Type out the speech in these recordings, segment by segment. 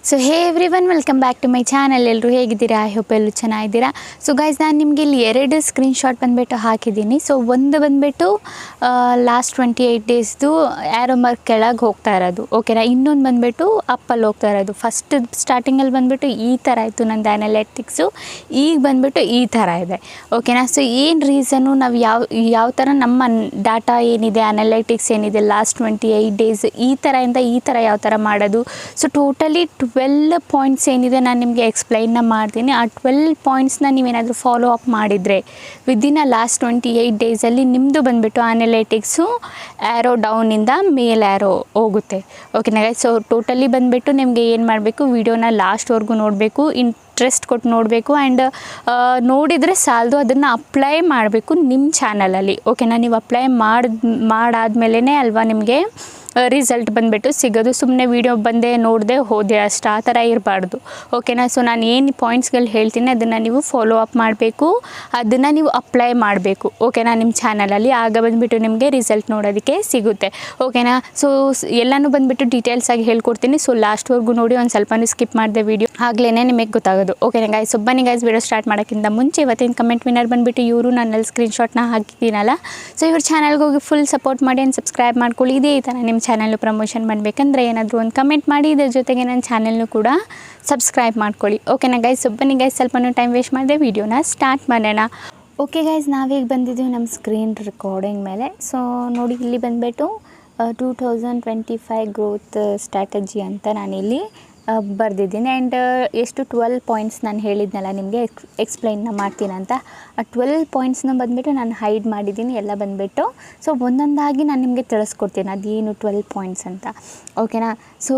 So hey everyone welcome back to my channel. ಎಲ್ಲರೂ ಹೇಗಿದ್ದೀರಾ? I hope ಎಲ್ಲರೂ ಚೆನ್ನಾಗಿದ್ದೀರಾ. ಸೊ ಗೈಸ್, ನಾನು ನಿಮಗೆ ಇಲ್ಲಿ 2 ಸ್ಕ್ರೀನ್ಶಾಟ್ ಬಂದುಬಿಟ್ಟು ಹಾಕಿದ್ದೀನಿ. ಸೊ ಒಂದು ಬಂದುಬಿಟ್ಟು ಲಾಸ್ಟ್ 28 ಡೇಸ್ದು ಆ್ಯರೋ ಮಾರ್ಕ್ ಕೆಳಗೆ ಹೋಗ್ತಾ ಇರೋದು, ಓಕೆನಾ. ಇನ್ನೊಂದು ಬಂದುಬಿಟ್ಟು ಅಪ್ಪಲ್ಲಿ ಹೋಗ್ತಾ ಇರೋದು. ಫಸ್ಟ್ ಸ್ಟಾರ್ಟಿಂಗಲ್ಲಿ ಬಂದುಬಿಟ್ಟು ಈ ಥರ ಇತ್ತು ನಂದು ಅನಾಲಿಟಿಕ್ಸು, ಈಗ ಬಂದುಬಿಟ್ಟು ಈ ಥರ ಇದೆ, ಓಕೆನಾ. ಸೊ ಏನು ರೀಸನ್ನು, ನಾವು ಯಾವ ಥರ ನಮ್ಮ ಡಾಟಾ ಏನಿದೆ, ಅನಾಲಿಟಿಕ್ಸ್ ಏನಿದೆ ಲಾಸ್ಟ್ 28 ಡೇಸ್ ಈ ಥರದಿಂದ ಈ ಥರ ಯಾವ ಥರ ಮಾಡೋದು. ಸೊ ಟೋಟಲಿ 12 ಪಾಯಿಂಟ್ಸ್ ಏನಿದೆ ನಾನು ನಿಮಗೆ ಎಕ್ಸ್ಪ್ಲೈನ್ನ ಮಾಡ್ತೀನಿ. ಆ 12 ಪಾಯಿಂಟ್ಸ್ನ ನೀವೇನಾದರೂ ಫಾಲೋ ಅಪ್ ಮಾಡಿದರೆ ವಿದಿನ್ ಲಾಸ್ಟ್ 28 ಡೇಸಲ್ಲಿ ನಿಮ್ಮದು ಬಂದುಬಿಟ್ಟು ಅನಾಲಿಟಿಕ್ಸು ಆ್ಯರೋ ಡೌನಿಂದ ಮೇಲ್ ಆ್ಯರೋ ಹೋಗುತ್ತೆ, ಓಕೆನಾ. ಸೊ ಟೋಟಲಿ ಬಂದುಬಿಟ್ಟು ನಿಮಗೆ ಏನು ಮಾಡಬೇಕು, ವಿಡಿಯೋನ ಲಾಸ್ಟ್ವರೆಗೂ ನೋಡಬೇಕು, ಇಂಟ್ರೆಸ್ಟ್ ಕೊಟ್ಟು ನೋಡಬೇಕು. ಆ್ಯಂಡ್ ನೋಡಿದರೆ ಸಾಲದು, ಅದನ್ನು ಅಪ್ಲೈ ಮಾಡಬೇಕು ನಿಮ್ಮ ಚಾನಲಲ್ಲಿ, ಓಕೆನಾ. ನೀವು ಅಪ್ಲೈ ಮಾಡಾದ್ಮೇಲೆ ಅಲ್ವಾ ನಿಮಗೆ ರಿಸಲ್ಟ್ ಬಂದುಬಿಟ್ಟು ಸಿಗೋದು. ಸುಮ್ಮನೆ ವೀಡಿಯೋ ಬಂದೆ ನೋಡಿದೆ ಹೋದೆ ಅಷ್ಟು ಆ ಥರ ಇರಬಾರ್ದು, ಓಕೆನಾ. ಸೊ ನಾನು ಏನು ಪಾಯಿಂಟ್ಸ್ಗಳು ಹೇಳ್ತೀನಿ ಅದನ್ನು ನೀವು ಫಾಲೋ ಅಪ್ ಮಾಡಬೇಕು, ಅದನ್ನು ನೀವು ಅಪ್ಲೈ ಮಾಡಬೇಕು, ಓಕೆನಾ, ನಿಮ್ಮ ಚಾನಲಲ್ಲಿ. ಆಗ ಬಂದುಬಿಟ್ಟು ನಿಮಗೆ ರಿಸಲ್ಟ್ ನೋಡೋದಕ್ಕೆ ಸಿಗುತ್ತೆ, ಓಕೆನಾ. ಸೊ ಎಲ್ಲನೂ ಬಂದುಬಿಟ್ಟು ಡೀಟೇಲ್ಸಾಗಿ ಹೇಳ್ಕೊಡ್ತೀನಿ. ಸೊ ಲಾಸ್ಟ್ವರೆಗೂ ನೋಡಿ, ಒಂದು ಸ್ವಲ್ಪನೂ ಸ್ಕಿಪ್ ಮಾಡಿದೆ ವೀಡಿಯೋ, ಆಗಲೇ ನಿಮಗೆ ಗೊತ್ತಾಗೋದು, ಓಕೆನಾ ಗೈಸ್. ಬನ್ನಿ ಗೈಸ್, ವೀಡಿಯೋ ಸ್ಟಾರ್ಟ್ ಮಾಡೋಕ್ಕಿಂತ ಮುಂಚೆ ಇವತ್ತಿನ ಕಮೆಂಟ್ ವಿನ್ನರ್ ಬಂದುಬಿಟ್ಟು ಇವರು ನನ್ನಲ್ಲಿ ಸ್ಕ್ರೀನ್ಶಾಟ್ನ ಹಾಕಿದ್ದೀನಲ್ಲ. ಸೊ ಇವ್ರ ಚಾನಲ್ಗೆ ಹೋಗಿ ಫುಲ್ ಸಪೋರ್ಟ್ ಮಾಡಿ ಆ್ಯಂಡ್ ಸಬ್ಸ್ಕ್ರೈಬ್ ಮಾಡ್ಕೊಳ್ಳಿ. ಇದೇ ಈ ಥರ ನಿಮ್ಮ ಚಾನಲ್ಲು ಪ್ರಮೋಷನ್ ಮಾಡಬೇಕಂದ್ರೆ ಏನಾದರೂ ಒಂದು ಕಮೆಂಟ್ ಮಾಡಿ, ಇದ್ರ ಜೊತೆಗೆ ನನ್ನ ಚಾನಲ್ನು ಕೂಡ ಸಬ್ಸ್ಕ್ರೈಬ್ ಮಾಡ್ಕೊಳ್ಳಿ, ಓಕೆನಾ ಗೈಸ್. ಬನ್ನಿ ಗೈಸ್, ಸ್ವಲ್ಪನೂ ಟೈಮ್ ವೇಸ್ಟ್ ಮಾಡಿದೆ, ವೀಡಿಯೋನ ಸ್ಟಾರ್ಟ್ ಮಾಡೋಣ. ಓಕೆ ಗೈಸ್, ನಾವೀಗ ಬಂದಿದ್ದೀವಿ ನಮ್ಮ ಸ್ಕ್ರೀನ್ ರೆಕಾರ್ಡಿಂಗ್ ಮೇಲೆ. ಸೊ ನೋಡಿ, ಇಲ್ಲಿ ಬಂದುಬಿಟ್ಟು 2025 ಗ್ರೋತ್ ಸ್ಟ್ರಾಟಜಿ ಅಂತ ನಾನಿಲ್ಲಿ ಬರೆದಿದ್ದೀನಿ. ಆ್ಯಂಡ್ ಎಷ್ಟು 12 ಪಾಯಿಂಟ್ಸ್ ನಾನು ಹೇಳಿದ್ನಲ್ಲ ನಿಮಗೆ ಎಕ್ಸ್ಪ್ಲೈನ್ನ ಮಾಡ್ತೀನಂತ, ಆ 12 ಪಾಯಿಂಟ್ಸ್ನ ಬಂದುಬಿಟ್ಟು ನಾನು ಹೈಡ್ ಮಾಡಿದ್ದೀನಿ ಎಲ್ಲ ಬಂದುಬಿಟ್ಟು. ಸೊ ಒಂದೊಂದಾಗಿ ನಾನು ನಿಮಗೆ ತಿಳಿಸ್ಕೊಡ್ತೀನಿ ಅದೇನು 12 ಪಾಯಿಂಟ್ಸ್ ಅಂತ, ಓಕೆನಾ. ಸೊ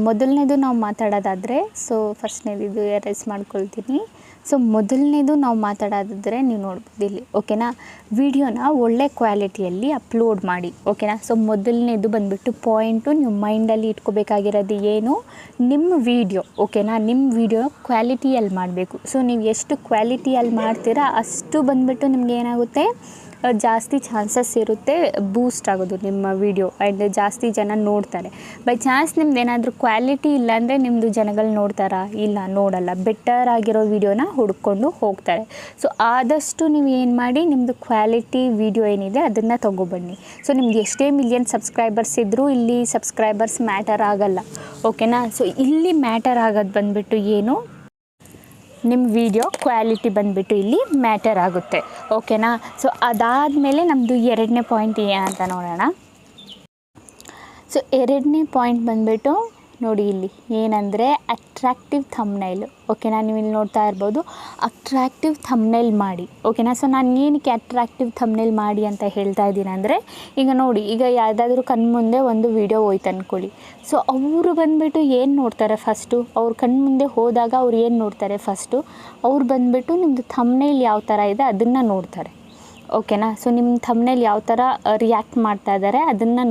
ಮೊದಲನೇದು ನಾವು ಮಾತಾಡೋದಾದರೆ, ಸೊ ಫಸ್ಟ್ನೇದು ಎರೇಸ್ ಮಾಡ್ಕೊಳ್ತೀನಿ. ಸೊ ಮೊದಲನೇದು ನಾವು ಮಾತಾಡೋದಾದರೆ ನೀವು ನೋಡ್ಬೋದು ಇಲ್ಲಿ, ಓಕೆನಾ. ವಿಡಿಯೋನ ಒಳ್ಳೆ ಕ್ವಾಲಿಟಿಯಲ್ಲಿ ಅಪ್ಲೋಡ್ ಮಾಡಿ, ಓಕೆನಾ. ಸೊ ಮೊದಲನೇದು ಬಂದುಬಿಟ್ಟು ಪಾಯಿಂಟು, ನೀವು ಮೈಂಡಲ್ಲಿ ಇಟ್ಕೋಬೇಕಾಗಿರೋದು ಏನು, ನಿಮ್ಮ ವೀಡಿಯೋ, ಓಕೆನಾ, ನಿಮ್ಮ ವೀಡಿಯೋ ಕ್ವಾಲಿಟಿಯಲ್ಲಿ ಮಾಡಬೇಕು. ಸೊ ನೀವು ಎಷ್ಟು ಕ್ವಾಲಿಟಿಯಲ್ಲಿ ಮಾಡ್ತೀರಾ ಅಷ್ಟು ಬಂದುಬಿಟ್ಟು ನಿಮ್ಗೆ ಏನಾಗುತ್ತೆ, ಜಾಸ್ತಿ ಚಾನ್ಸಸ್ ಇರುತ್ತೆ ಬೂಸ್ಟ್ ಆಗೋದು ನಿಮ್ಮ ವೀಡಿಯೋ, ಆ್ಯಂಡ್ ಜಾಸ್ತಿ ಜನ ನೋಡ್ತಾರೆ. ಬೈ ಚಾನ್ಸ್ ನಿಮ್ದು ಏನಾದರೂ ಕ್ವಾಲಿಟಿ ಇಲ್ಲ ಅಂದರೆ ನಿಮ್ಮದು ಜನಗಳು ನೋಡ್ತಾರಾ? ಇಲ್ಲ, ನೋಡಲ್ಲ. ಬೆಟರ್ ಆಗಿರೋ ವೀಡಿಯೋನ ಹುಡ್ಕೊಂಡು ಹೋಗ್ತಾರೆ. ಸೊ ಆದಷ್ಟು ನೀವು ಏನು ಮಾಡಿ, ನಿಮ್ಮದು ಕ್ವಾಲಿಟಿ ವೀಡಿಯೋ ಏನಿದೆ ಅದನ್ನು ತೊಗೊಬನ್ನಿ. ಸೊ ನಿಮ್ದು ಎಷ್ಟೇ ಮಿಲಿಯನ್ ಸಬ್ಸ್ಕ್ರೈಬರ್ಸ್ ಇದ್ದರೂ ಇಲ್ಲಿ ಸಬ್ಸ್ಕ್ರೈಬರ್ಸ್ ಮ್ಯಾಟರ್ ಆಗೋಲ್ಲ, ಓಕೆನಾ. ಸೊ ಇಲ್ಲಿ ಮ್ಯಾಟರ್ ಆಗೋದು ಬಂದುಬಿಟ್ಟು ಏನು, ನಿಮ್ಮ ವಿಡಿಯೋ ಕ್ವಾಲಿಟಿ ಬಂದುಬಿಟ್ಟು ಇಲ್ಲಿ ಮ್ಯಾಟರ್ ಆಗುತ್ತೆ, ಓಕೆನಾ. ಸೊ ಅದಾದಮೇಲೆ ನಮ್ಮದು 2ನೇ ಪಾಯಿಂಟ್ ಏನಂತ ನೋಡೋಣ. ಸೊ 2ನೇ ಪಾಯಿಂಟ್ ಬಂದುಬಿಟ್ಟು ನೋಡಿ ಇಲ್ಲಿ ಏನಂದರೆ ಅಟ್ರಾಕ್ಟಿವ್ ಥಂಬ್ನೈಲ್, ಓಕೆನಾ. ನೀವು ಇಲ್ಲಿ ನೋಡ್ತಾ ಇರ್ಬೋದು, ಅಟ್ರಾಕ್ಟಿವ್ ಥಂಬ್ನೈಲ್ ಮಾಡಿ, ಓಕೆನಾ. ಸೊ ನಾನು ಏನಕ್ಕೆ ಅಟ್ರಾಕ್ಟಿವ್ ಥಂಬ್ನೈಲ್ ಮಾಡಿ ಅಂತ ಹೇಳ್ತಾ ಇದ್ದೀನಿ ಅಂದರೆ, ಈಗ ನೋಡಿ, ಈಗ ಯಾವುದಾದ್ರೂ ಕಣ್ಮುಂದೆ ಒಂದು ವೀಡಿಯೋ ಹೋಯ್ತು ಅಂದ್ಕೊಳ್ಳಿ. ಸೊ ಅವರು ಬಂದುಬಿಟ್ಟು ಏನು ನೋಡ್ತಾರೆ ಫಸ್ಟು, ಅವ್ರ ಕಣ್ಮುಂದೆ ಹೋದಾಗ ಅವ್ರು ಏನು ನೋಡ್ತಾರೆ ಫಸ್ಟು, ಅವ್ರು ಬಂದುಬಿಟ್ಟು ನಿಮ್ಮದು ಥಂಬ್ನೈಲ್ ಯಾವ ಥರ ಇದೆ ಅದನ್ನು ನೋಡ್ತಾರೆ, ಓಕೆನಾ. ಸೊ ನಿಮ್ಮ ಥಂಬ್ನೈಲ್ ಯಾವ ಥರ ರಿಯಾಕ್ಟ್ ಮಾಡ್ತಾ ಇದ್ದಾರೆ ಅದನ್ನು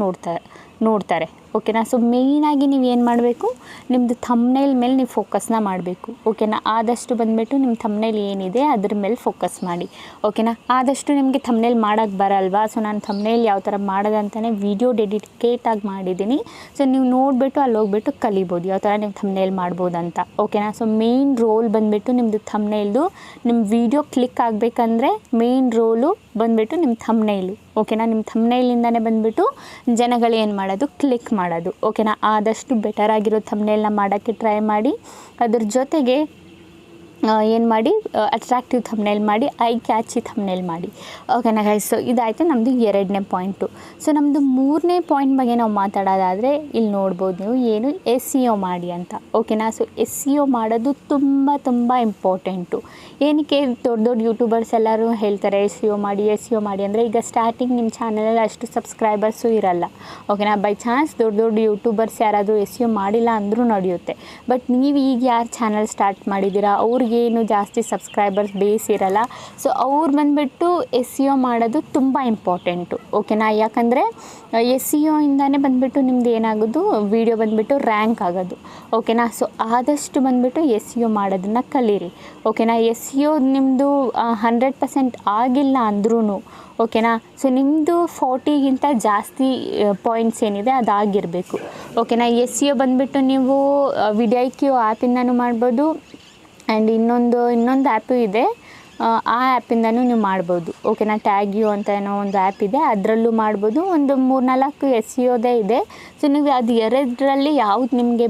ನೋಡ್ತಾರೆ, ಓಕೆನಾ. ಸೊ ಮೇಯ್ನಾಗಿ ನೀವು ಏನು ಮಾಡಬೇಕು, ನಿಮ್ಮದು ಥಂಬ್ನೈಲ್ ಮೇಲೆ ನೀವು ಫೋಕಸ್ನ ಮಾಡಬೇಕು, ಓಕೆನಾ. ಆದಷ್ಟು ಬಂದುಬಿಟ್ಟು ನಿಮ್ಮ ಥಂಬ್ನೈಲ್ ಏನಿದೆ ಅದ್ರ ಮೇಲೆ ಫೋಕಸ್ ಮಾಡಿ, ಓಕೆನಾ. ಆದಷ್ಟು ನಿಮಗೆ ಥಂಬ್ನೈಲ್ ಮಾಡೋಕ್ಕೆ ಬರಲ್ವಾ? ಸೊ ನಾನು ಥಂಬ್ನೈಲ್ ಯಾವ ಥರ ಮಾಡೋದಂತಲೇ ವೀಡಿಯೋ ಡೆಡಿಕೇಟಾಗಿ ಮಾಡಿದ್ದೀನಿ. ಸೊ ನೀವು ನೋಡಿಬಿಟ್ಟು ಅಲ್ಲಿ ಹೋಗ್ಬಿಟ್ಟು ಕಲಿಬೋದು ಯಾವ ಥರ ನೀವು ಥಂಬ್ನೈಲ್ ಮಾಡ್ಬೋದು ಅಂತ, ಓಕೆನಾ. ಸೊ ಮೇಯ್ನ್ ರೋಲ್ ಬಂದುಬಿಟ್ಟು ನಿಮ್ಮದು ಥಂಬ್ನೈಲ್ದು, ನಿಮ್ಮ ವೀಡಿಯೋ ಕ್ಲಿಕ್ ಆಗಬೇಕಂದ್ರೆ ಮೇಯ್ನ್ ರೋಲು ಬಂದುಬಿಟ್ಟು ನಿಮ್ಮ ಥಂಬ್ನೈಲು, ಓಕೆನಾ. ನಿಮ್ಮ ಥಂಬ್ನೈಲಿಂದನೇ ಬಂದುಬಿಟ್ಟು ಜನಗಳು ಏನು ಮಾಡೋದು, ಕ್ಲಿಕ್ ಮಾಡೋದು, ಓಕೆನಾ. ಆದಷ್ಟು ಬೆಟರ್ ಆಗಿರೋ ಥಂಬ್ನೈಲ್ನ ಮಾಡೋಕ್ಕೆ ಟ್ರೈ ಮಾಡಿ. ಅದ್ರ ಜೊತೆಗೆ ಏನು ಮಾಡಿ, ಅಟ್ರಾಕ್ಟಿವ್ ಥಂಬ್ನೈಲ್ ಮಾಡಿ, ಐ ಕ್ಯಾಚಿ ಥಂಬ್ನೈಲ್ ಮಾಡಿ, ಓಕೆನಾ ಗೈಸ್. ಸೊ ಇದಾಯಿತು ನಮ್ಮದು 2ನೇ ಪಾಯಿಂಟು. ಸೊ ನಮ್ಮದು 3ನೇ ಪಾಯಿಂಟ್ ಬಗ್ಗೆ ನಾವು ಮಾತಾಡೋದಾದರೆ ಇಲ್ಲಿ ನೋಡ್ಬೋದು ನೀವು, ಏನು SEO ಮಾಡಿ ಅಂತ, ಓಕೆನಾ. ಸೊ SEO ಮಾಡೋದು ತುಂಬ ಇಂಪಾರ್ಟೆಂಟು. ಏನಕ್ಕೆ ದೊಡ್ಡ ಯೂಟ್ಯೂಬರ್ಸ್ ಎಲ್ಲರೂ ಹೇಳ್ತಾರೆ SEO ಮಾಡಿ ಅಂದರೆ, ಈಗ ಸ್ಟಾರ್ಟಿಂಗ್ ನಿಮ್ಮ ಚಾನಲಲ್ಲಿ ಅಷ್ಟು ಸಬ್ಸ್ಕ್ರೈಬರ್ಸು ಇರಲ್ಲ, ಓಕೆನಾ. ಬೈ ಚಾನ್ಸ್ ದೊಡ್ಡ ಯೂಟ್ಯೂಬರ್ಸ್ ಯಾರಾದರೂ SEO ಮಾಡಿಲ್ಲ ಅಂದರೂ ನಡೆಯುತ್ತೆ. ಬಟ್ ನೀವು ಈಗ ಯಾರು ಚಾನಲ್ ಸ್ಟಾರ್ಟ್ ಮಾಡಿದ್ದೀರಾ ಅವ್ರಿಗೆ ಏನು ಜಾಸ್ತಿ ಸಬ್ಸ್ಕ್ರೈಬರ್ಸ್ ಬೇಸ್ ಇರಲ್ಲ. ಸೊ ಅವ್ರು ಬಂದುಬಿಟ್ಟು SEO ಮಾಡೋದು ತುಂಬ ಇಂಪಾರ್ಟೆಂಟು, ಓಕೆನಾ. ಯಾಕಂದರೆ SEO ಇಂದಾನೆ ಬಂದುಬಿಟ್ಟು ನಿಮ್ದು ಏನಾಗೋದು, ವಿಡಿಯೋ ಬಂದುಬಿಟ್ಟು ರ್ಯಾಂಕ್ ಆಗೋದು, ಓಕೆನಾ. ಸೊ ಆದಷ್ಟು ಬಂದುಬಿಟ್ಟು SEO ಮಾಡೋದನ್ನು ಕಲೀರಿ, ಓಕೆನಾ. SEO ನಿಮ್ಮದು 100% ಆಗಿಲ್ಲ ಅಂದ್ರೂ, ಓಕೆನಾ. ಸೊ ನಿಮ್ಮದು 40ಗಿಂತ ಜಾಸ್ತಿ ಪಾಯಿಂಟ್ಸ್ ಏನಿದೆ ಅದಾಗಿರಬೇಕು, ಓಕೆನಾ. SEO ಬಂದುಬಿಟ್ಟು ನೀವು ವಿಡಿಐಕ್ಯೂ ಆ್ಯಪಿಂದನೂ ಮಾಡ್ಬೋದು. ಆ್ಯಂಡ್ ಇನ್ನೊಂದು ಆ್ಯಪು ಇದೆ, ಆ ಆ್ಯಪಿಂದನೂ ನೀವು ಮಾಡ್ಬೋದು, ಓಕೆನಾ. ಟ್ಯಾಗ್ಯೂ ಅಂತ ಏನೋ ಒಂದು ಆ್ಯಪ್ ಇದೆ, ಅದರಲ್ಲೂ ಮಾಡ್ಬೋದು. ಒಂದು 3-4 SEOದೇ ಇದೆ. ಸೊ ನೀವು ಅದು ಎರಡರಲ್ಲಿ ಯಾವ್ದು ನಿಮಗೆ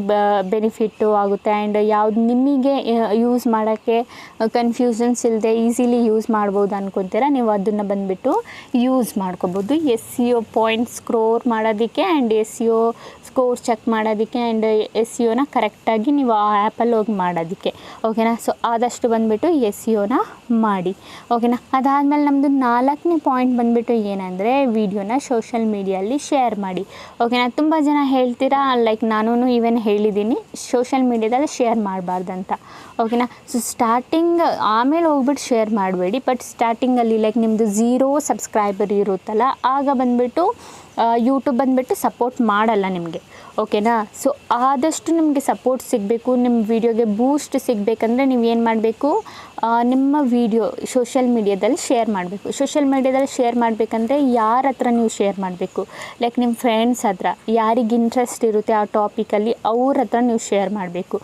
ಬೆನಿಫಿಟ್ಟು ಆಗುತ್ತೆ ಆ್ಯಂಡ್ ಯಾವ್ದು ನಿಮಗೆ ಯೂಸ್ ಮಾಡೋಕ್ಕೆ ಕನ್ಫ್ಯೂಷನ್ಸ್ ಇಲ್ಲದೆ ಈಸಿಲಿ ಯೂಸ್ ಮಾಡ್ಬೋದು ಅಂದ್ಕೊತೀರ, ನೀವು ಅದನ್ನು ಬಂದುಬಿಟ್ಟು ಯೂಸ್ ಮಾಡ್ಕೊಬೋದು. SEO ಪಾಯಿಂಟ್ಸ್ ಸ್ಕೋರ್ ಮಾಡೋದಕ್ಕೆ ಆ್ಯಂಡ್ SEO ಸ್ಕೋರ್ ಚೆಕ್ ಮಾಡೋದಕ್ಕೆ ಆ್ಯಂಡ್ SEOನ ಕರೆಕ್ಟಾಗಿ ನೀವು ಆ ಆ್ಯಪಲ್ಲಿ ಹೋಗಿ ಮಾಡೋದಕ್ಕೆ, ಓಕೆನಾ. ಸೊ ಆದಷ್ಟು ಬಂದುಬಿಟ್ಟು SEOನ ಮಾಡಿ, ಓಕೆನಾ. ಅದಾದಮೇಲೆ ನಮ್ಮದು 4ನೇ ಪಾಯಿಂಟ್ ಬಂದುಬಿಟ್ಟು ಏನಂದರೆ ವಿಡಿಯೋನ ಸೋಷಲ್ ಮೀಡಿಯಲ್ಲಿ ಶೇರ್ ಮಾಡಿ, ಓಕೆನಾ. ತುಂಬ ಜನ ಹೇಳ್ತೀರಾ, ಲೈಕ್ ನಾನು ಈವನ್ ಹೇಳಿದ್ದೀನಿ, ಸೋಷಲ್ ಮೀಡ್ಯಾದಲ್ಲಿ ಶೇರ್ ಮಾಡಬಾರ್ದಂತ, ಓಕೆನಾ. ಸೊ ಸ್ಟಾರ್ಟಿಂಗ್ ಆಮೇಲೆ ಹೋಗ್ಬಿಟ್ಟು ಶೇರ್ ಮಾಡಬೇಡಿ, ಬಟ್ ಸ್ಟಾರ್ಟಿಂಗಲ್ಲಿ ಲೈಕ್ ನಿಮ್ಮದು 0 ಸಬ್ಸ್ಕ್ರೈಬರ್ ಇರುತ್ತಲ್ಲ, ಆಗ ಬಂದುಬಿಟ್ಟು ಯೂಟ್ಯೂಬ್ ಬಂದುಬಿಟ್ಟು ಸಪೋರ್ಟ್ ಮಾಡಲ್ಲ ನಿಮಗೆ, ಓಕೆನಾ. ಸೊ ಆದಷ್ಟು ನಿಮಗೆ ಸಪೋರ್ಟ್ ಸಿಗಬೇಕು, ನಿಮ್ಮ ವಿಡಿಯೋಗೆ ಬೂಸ್ಟ್ ಸಿಗಬೇಕಂದ್ರೆ ನೀವು ಏನು ಮಾಡಬೇಕು, ನಿಮ್ಮ ವಿಡಿಯೋ ಸೋಷಲ್ ಮೀಡ್ಯಾದಲ್ಲಿ ಶೇರ್ ಮಾಡಬೇಕು. ಸೋಷಲ್ ಮೀಡ್ಯಾದಲ್ಲಿ ಶೇರ್ ಮಾಡಬೇಕಂದ್ರೆ ಯಾರ ಹತ್ರ ನೀವು ಶೇರ್ ಮಾಡಬೇಕು, ಲೈಕ್ ನಿಮ್ಮ ಫ್ರೆಂಡ್ಸ್ ಹತ್ರ, ಯಾರಿಗೆ ಇಂಟ್ರೆಸ್ಟ್ ಇರುತ್ತೆ ಆ ಟಾಪಿಕಲ್ಲಿ ಅವ್ರ ಹತ್ರ ನೀವು ಶೇರ್ ಮಾಡಬೇಕು.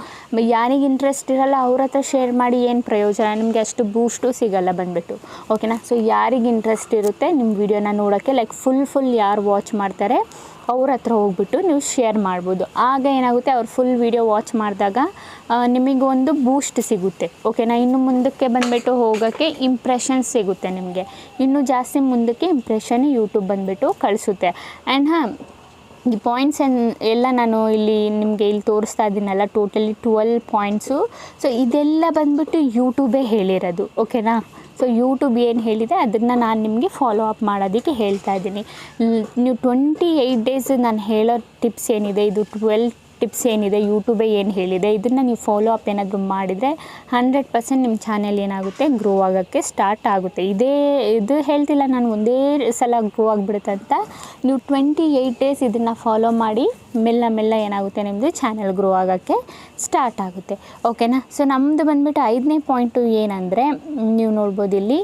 ಯಾರಿಗೆ ಇಂಟ್ರೆಸ್ಟ್ ಇರಲ್ಲ ಅವ್ರ ಹತ್ರ ಶೇರ್ ಮಾಡಿ ಏನು ಪ್ರಯೋಜನ, ನಿಮಗೆ ಅಷ್ಟು ಬೂಸ್ಟು ಸಿಗಲ್ಲ ಬಂದುಬಿಟ್ಟು, ಓಕೆನಾ. ಸೊ ಯಾರಿಗೆ ಇಂಟ್ರೆಸ್ಟ್ ಇರುತ್ತೆ ನಿಮ್ಮ ವಿಡಿಯೋನ ನೋಡೋಕ್ಕೆ, ಲೈಕ್ ಫುಲ್ ಯಾರು ವಾಚ್ ಮಾಡ್ತಾರೆ ಅವ್ರ ಹತ್ರ ಹೋಗ್ಬಿಟ್ಟು ನೀವು ಶೇರ್ ಮಾಡ್ಬೋದು. ಆಗ ಏನಾಗುತ್ತೆ, ಅವ್ರು ಫುಲ್ ವೀಡಿಯೋ ವಾಚ್ ಮಾಡಿದಾಗ ನಿಮಗೊಂದು ಬೂಸ್ಟ್ ಸಿಗುತ್ತೆ, ಓಕೆನಾ. ಇನ್ನು ಮುಂದಕ್ಕೆ ಬಂದುಬಿಟ್ಟು ಹೋಗೋಕ್ಕೆ ಇಂಪ್ರೆಷನ್ ಸಿಗುತ್ತೆ ನಿಮಗೆ, ಇನ್ನೂ ಜಾಸ್ತಿ ಮುಂದಕ್ಕೆ ಇಂಪ್ರೆಷನ್ ಯೂಟ್ಯೂಬ್ ಬಂದುಬಿಟ್ಟು ಕಳಿಸುತ್ತೆ. ಆ್ಯಂಡ್ ಈ ಪಾಯಿಂಟ್ಸ್ ಎಲ್ಲ ನಾನು ನಿಮಗೆ ಇಲ್ಲಿ ತೋರಿಸ್ತಾ ಇದ್ದೀನಲ್ಲ, ಟೋಟಲಿ 12 ಪಾಯಿಂಟ್ಸು. ಸೊ ಇದೆಲ್ಲ ಬಂದುಬಿಟ್ಟು ಯೂಟ್ಯೂಬೇ ಹೇಳಿರೋದು, ಓಕೆನಾ. ಸೊ ಯೂಟ್ಯೂಬ್ ಏನು ಹೇಳಿದೆ ಅದನ್ನು ನಾನು ನಿಮಗೆ ಫಾಲೋ ಅಪ್ ಮಾಡೋದಕ್ಕೆ ಹೇಳ್ತಾ ಇದ್ದೀನಿ. ನೀವು 28 ಡೇಸ್ ನಾನು ಹೇಳೋ ಟಿಪ್ಸ್ ಏನಿದೆ, ಇದು 12 ಟಿಪ್ಸ್ ಏನಿದೆ ಯೂಟ್ಯೂಬೇ ಏನು ಹೇಳಿದೆ, ಇದನ್ನು ನೀವು ಫಾಲೋ ಅಪ್ ಏನಾದರೂ ಮಾಡಿದರೆ 100% ನಿಮ್ಮ ಚಾನೆಲ್ ಏನಾಗುತ್ತೆ, ಗ್ರೋ ಆಗೋಕ್ಕೆ ಸ್ಟಾರ್ಟ್ ಆಗುತ್ತೆ. ಇದು ಹೇಳ್ತಿಲ್ಲ ನಾನು ಒಂದೇ ಸಲ ಗ್ರೋ ಆಗಿಬಿಡುತ್ತೆ ಅಂತ, ನೀವು 28 ಡೇಸ್ ಇದನ್ನು ಫಾಲೋ ಮಾಡಿ ಮೆಲ್ಲ ಏನಾಗುತ್ತೆ, ನಿಮ್ಮದು ಚಾನೆಲ್ ಗ್ರೋ ಆಗೋಕ್ಕೆ ಸ್ಟಾರ್ಟ್ ಆಗುತ್ತೆ, ಓಕೆನಾ. ಸೊ ನಮ್ಮದು ಬಂದುಬಿಟ್ಟು 5ನೇ ಪಾಯಿಂಟು ಏನಂದರೆ, ನೀವು ನೋಡ್ಬೋದು ಇಲ್ಲಿ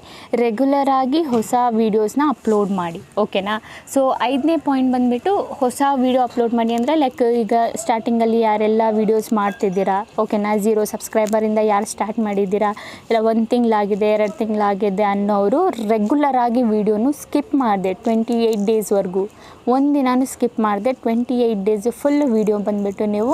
ರೆಗ್ಯುಲರಾಗಿ ಹೊಸ ವೀಡಿಯೋಸ್ನ ಅಪ್ಲೋಡ್ ಮಾಡಿ, ಓಕೆನಾ. ಸೊ 5ನೇ ಪಾಯಿಂಟ್ ಬಂದುಬಿಟ್ಟು ಹೊಸ ವೀಡಿಯೋ ಅಪ್ಲೋಡ್ ಮಾಡಿ ಅಂದರೆ, ಲೈಕ್ ಈಗ ಸ್ಟಾರ್ಟಿಂಗಲ್ಲಿ ಯಾರೆಲ್ಲ ವೀಡಿಯೋಸ್ ಮಾಡ್ತಿದ್ದೀರಾ, ಓಕೆನಾ, 0 ಸಬ್ಸ್ಕ್ರೈಬರಿಂದ ಯಾರು ಸ್ಟಾರ್ಟ್ ಮಾಡಿದ್ದೀರಾ, ಇಲ್ಲ 1 ತಿಂಗಳಾಗಿದೆ 2 ತಿಂಗಳಾಗಿದೆ ಅನ್ನೋರು ರೆಗ್ಯುಲರಾಗಿ ವೀಡಿಯೋನು ಸ್ಕಿಪ್ ಮಾಡಿದೆ 28 ಡೇಸ್ವರೆಗೂ, ಒಂದಿನಾನು ಸ್ಕಿಪ್ ಮಾಡಿದೆ 28 ಡೇಸ್ ಫುಲ್ ವೀಡಿಯೋ ಬಂದುಬಿಟ್ಟು ನೀವು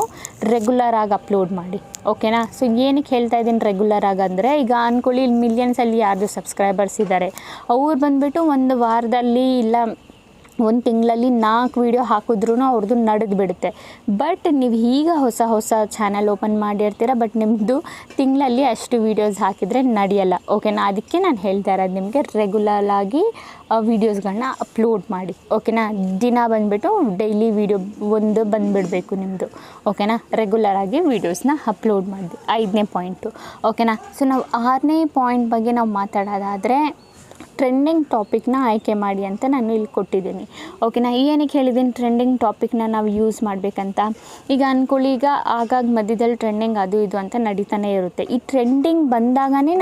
ರೆಗ್ಯುಲರಾಗಿ ಅಪ್ಲೋಡ್ ಮಾಡಿ, ಓಕೆನಾ. ಸೊ ಏನಕ್ಕೆ ಹೇಳ್ತಾ ಇದ್ದೀನಿ ರೆಗ್ಯುಲರ್ ಆಗಿ ಅಂದರೆ, ಈಗ ಅಂದ್ಕೊಳ್ಳಿ ಇಲ್ಲಿ ಮಿಲಿಯನ್ಸಲ್ಲಿ ಯಾರ್ದು ಸಬ್ಸ್ಕ್ರೈಬರ್ಸ್ ಇದ್ದಾರೆ, ಅವ್ರು ಬಂದುಬಿಟ್ಟು ಒಂದು ವಾರದಲ್ಲಿ ಇಲ್ಲ 1 ತಿಂಗಳಲ್ಲಿ 4 ವೀಡಿಯೋ ಹಾಕಿದ್ರೂ ಅವ್ರದ್ದು ನಡೆದು ಬಿಡುತ್ತೆ. ಬಟ್ ನೀವು ಈಗ ಹೊಸ ಚಾನಲ್ ಓಪನ್ ಮಾಡಿರ್ತೀರ, ಬಟ್ ನಿಮ್ಮದು ತಿಂಗಳಲ್ಲಿ ಅಷ್ಟು ವೀಡಿಯೋಸ್ ಹಾಕಿದರೆ ನಡೆಯಲ್ಲ, ಓಕೆನಾ. ಅದಕ್ಕೆ ನಾನು ಹೇಳ್ತಾ ಇರೋದು ನಿಮಗೆ ರೆಗ್ಯುಲರಾಗಿ ವೀಡಿಯೋಸ್ಗಳನ್ನ ಅಪ್ಲೋಡ್ ಮಾಡಿ, ಓಕೆನಾ. ದಿನ ಬಂದುಬಿಟ್ಟು ಡೈಲಿ ವೀಡಿಯೋ ಒಂದು ಬಂದುಬಿಡಬೇಕು ನಿಮ್ಮದು, ಓಕೆನಾ. ರೆಗ್ಯುಲರಾಗಿ ವೀಡಿಯೋಸ್ನ ಅಪ್ಲೋಡ್ ಮಾಡಿ, 5ನೇ ಪಾಯಿಂಟು, ಓಕೆನಾ. ಸೊ ನಾವು 6ನೇ ಪಾಯಿಂಟ್ ಬಗ್ಗೆ ನಾವು ಮಾತಾಡೋದಾದರೆ, ಟ್ರೆಂಡಿಂಗ್ ಟಾಪಿಕ್ನ ಆಯ್ಕೆ ಮಾಡಿ ಅಂತ ನಾನು ಇಲ್ಲಿ ಕೊಟ್ಟಿದ್ದೀನಿ, ಓಕೆನಾ. ಏನಕ್ಕೆ ಹೇಳಿದ್ದೀನಿ ಟ್ರೆಂಡಿಂಗ್ ಟಾಪಿಕ್ನ ನಾವು ಯೂಸ್ ಮಾಡಬೇಕಂತ, ಈಗ ಅಂದ್ಕೊಳ್ಳಿ, ಈಗ ಆಗಾಗ ಮಧ್ಯದಲ್ಲಿ ಟ್ರೆಂಡಿಂಗ್ ಅದು ಇದು ಅಂತ ನಡೀತಾನೆ ಇರುತ್ತೆ. ಈ ಟ್ರೆಂಡಿಂಗ್ ಬಂದಾಗನೇ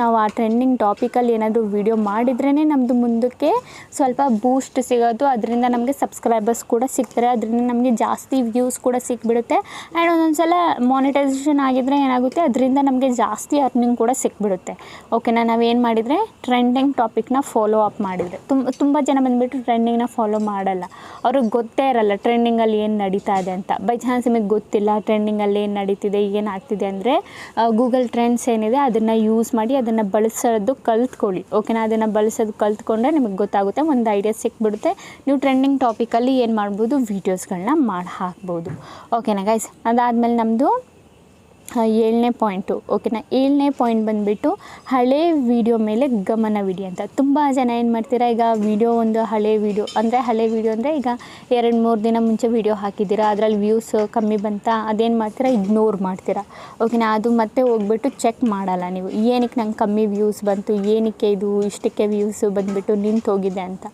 ನಾವು ಆ ಟ್ರೆಂಡಿಂಗ್ ಟಾಪಿಕಲ್ಲಿ ಏನಾದರೂ ವೀಡಿಯೋ ಮಾಡಿದ್ರೇ ನಮ್ಮದು ಮುಂದಕ್ಕೆ ಸ್ವಲ್ಪ ಬೂಸ್ಟ್ ಸಿಗೋದು, ಅದರಿಂದ ನಮಗೆ ಸಬ್ಸ್ಕ್ರೈಬರ್ಸ್ ಕೂಡ ಸಿಗ್ತಾರೆ, ಅದರಿಂದ ನಮಗೆ ಜಾಸ್ತಿ ವ್ಯೂಸ್ ಕೂಡ ಸಿಕ್ಬಿಡುತ್ತೆ. ಆ್ಯಂಡ್ ಒಂದೊಂದು ಸಲ ಮಾನಿಟೈಸೇಷನ್ ಆಗಿದ್ದರೆ ಏನಾಗುತ್ತೆ, ಅದರಿಂದ ನಮಗೆ ಜಾಸ್ತಿ ಅರ್ನಿಂಗ್ ಕೂಡ ಸಿಕ್ಬಿಡುತ್ತೆ, ಓಕೆನಾ. ನಾವೇನು ಮಾಡಿದರೆ ಟ್ರೆಂಡಿಂಗ್ ಟಾಪಿಕ್ನ ಫಾಲೋ ಅಪ್ ಮಾಡಿದರೆ, ತುಂಬ ಜನ ಬಂದುಬಿಟ್ಟು ಟ್ರೆಂಡಿಂಗ್ನ ಫಾಲೋ ಮಾಡಲ್ಲ, ಅವ್ರಿಗೆ ಗೊತ್ತೇ ಇರಲ್ಲ ಟ್ರೆಂಡಿಂಗಲ್ಲಿ ಏನು ನಡೀತಾ ಇದೆ ಅಂತ. ಬೈ ಚಾನ್ಸ್ ನಿಮಗೆ ಗೊತ್ತಿಲ್ಲ ಟ್ರೆಂಡಿಂಗಲ್ಲಿ ಏನು ನಡೀತಿದೆ, ಏನು ಆಗ್ತಿದೆ ಅಂದರೆ ಗೂಗಲ್ ಟ್ರೆಂಡ್ಸ್ ಏನಿದೆ ಅದನ್ನು ಯೂಸ್ ಮಾಡಿ ಅದನ್ನು ಬಳಸೋದು ಕಲ್ತ್ಕೊಳ್ಳಿ, ಓಕೆನಾ. ಅದನ್ನು ಬಳಸೋದು ಕಲ್ತ್ಕೊಂಡ್ರೆ ನಿಮಗೆ ಗೊತ್ತಾಗುತ್ತೆ, ಒಂದು ಐಡಿಯಾ ಸಿಕ್ಬಿಡುತ್ತೆ, ನೀವು ಟ್ರೆಂಡಿಂಗ್ ಟಾಪಿಕಲ್ಲಿ ಏನು ಮಾಡ್ಬೋದು, ವೀಡಿಯೋಸ್ಗಳನ್ನ ಮಾಡಿ ಹಾಕ್ಬೋದು, ಓಕೆನಾ ಗೈಸ್. ಅದಾದಮೇಲೆ ನಮ್ಮದು ಏಳನೇ ಪಾಯಿಂಟು ಓಕೆನಾ. 7ನೇ ಪಾಯಿಂಟ್ ಬಂದುಬಿಟ್ಟು ಹಳೆ ವೀಡಿಯೋ ಮೇಲೆ ಗಮನವಿಡಿ ಅಂತ. ತುಂಬ ಜನ ಏನು ಮಾಡ್ತೀರಾ, ಈಗ ಒಂದು ಹಳೆ ವೀಡಿಯೋ ಅಂದರೆ ಈಗ 2-3 ದಿನ ಮುಂಚೆ ವೀಡಿಯೋ ಹಾಕಿದ್ದೀರಾ, ಅದರಲ್ಲಿ ವ್ಯೂಸ್ ಕಮ್ಮಿ ಬಂತಾ, ಅದೇನು ಮಾಡ್ತೀರಾ, ಇಗ್ನೋರ್ ಮಾಡ್ತೀರಾ ಓಕೆನಾ. ಅದು ಮತ್ತೆ ಹೋಗ್ಬಿಟ್ಟು ಚೆಕ್ ಮಾಡಲ್ಲ ನೀವು, ಏನಕ್ಕೆ ನಂಗೆ ಕಮ್ಮಿ ವ್ಯೂಸ್ ಬಂತು, ಏನಕ್ಕೆ ಇದು ಇಷ್ಟಕ್ಕೆ ವ್ಯೂಸು ಬಂದುಬಿಟ್ಟು ನಿಂತು ಹೋಗಿದೆ ಅಂತ.